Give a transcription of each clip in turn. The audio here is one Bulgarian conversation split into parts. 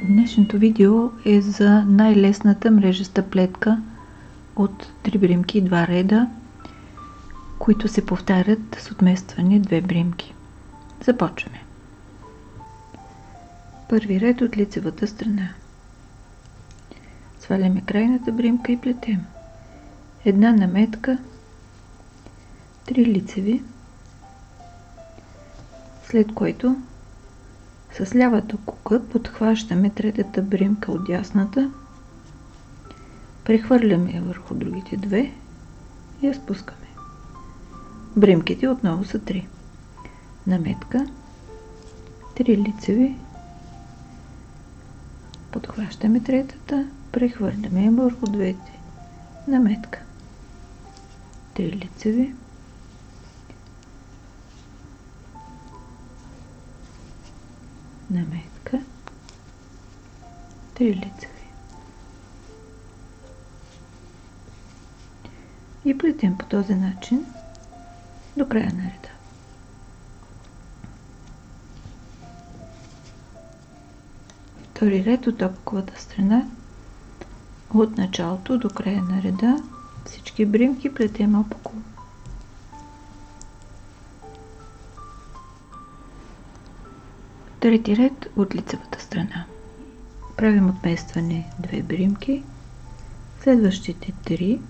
Днешното видео е за най-лесната мрежеста плетка от 3 бримки и 2 реда, които се повтарят с отместване 2 бримки. Започваме. Първи ред от лицевата страна. Сваляме крайната бримка и плетем. Една наметка, 3 лицеви, след което с лявата кука подхващаме третата бримка от дясната, прехвърляме я върху другите две и я спускаме. Бримките отново са 3. Наметка, 3 лицеви, подхващаме третата, прехвърляме я върху двете. Наметка, 3 лицеви, наметка, 3 лицеви. И плетем по този начин до края на реда. Втори ред от опаковата страна. От началото до края на реда всички бримки плетем опаково. Трети ред от лицевата страна. Правим отместване 2 бримки. Следващите 3,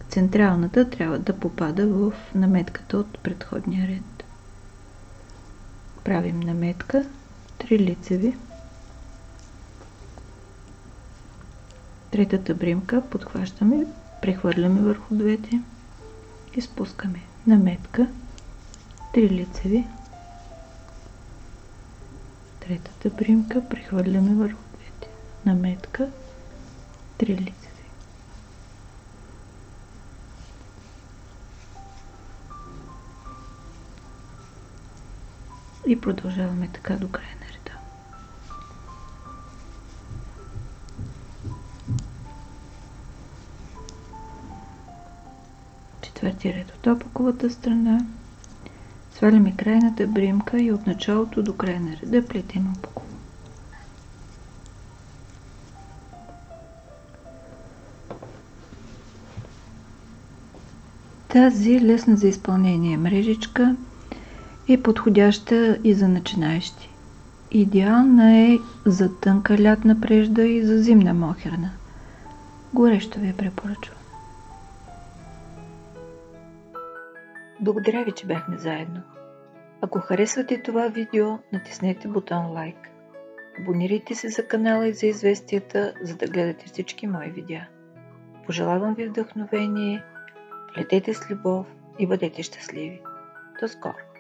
централната трябва да попада в наметката от предходния ред. Правим наметка, 3 лицеви. Третата бримка подхващаме, прехвърляме върху двете и спускаме. Наметка, 3 лицеви. Третата бримка прехвърляме върху двете. Наметка, 3 лицеви. И продължаваме така до края на реда. Четвърти ред от опаковата страна. Сваляме крайната бримка и от началото до края на реда плетем опаково. Тази лесна за изпълнение мрежичка е подходяща и за начинаещи. Идеална е за тънка лятна прежда и за зимна мохерна. Горещо ви я препоръчвам. Благодаря ви, че бяхме заедно. Ако харесвате това видео, натиснете бутон лайк. Абонирайте се за канала и за известията, за да гледате всички мои видеа. Пожелавам ви вдъхновение, плетете с любов и бъдете щастливи. До скоро!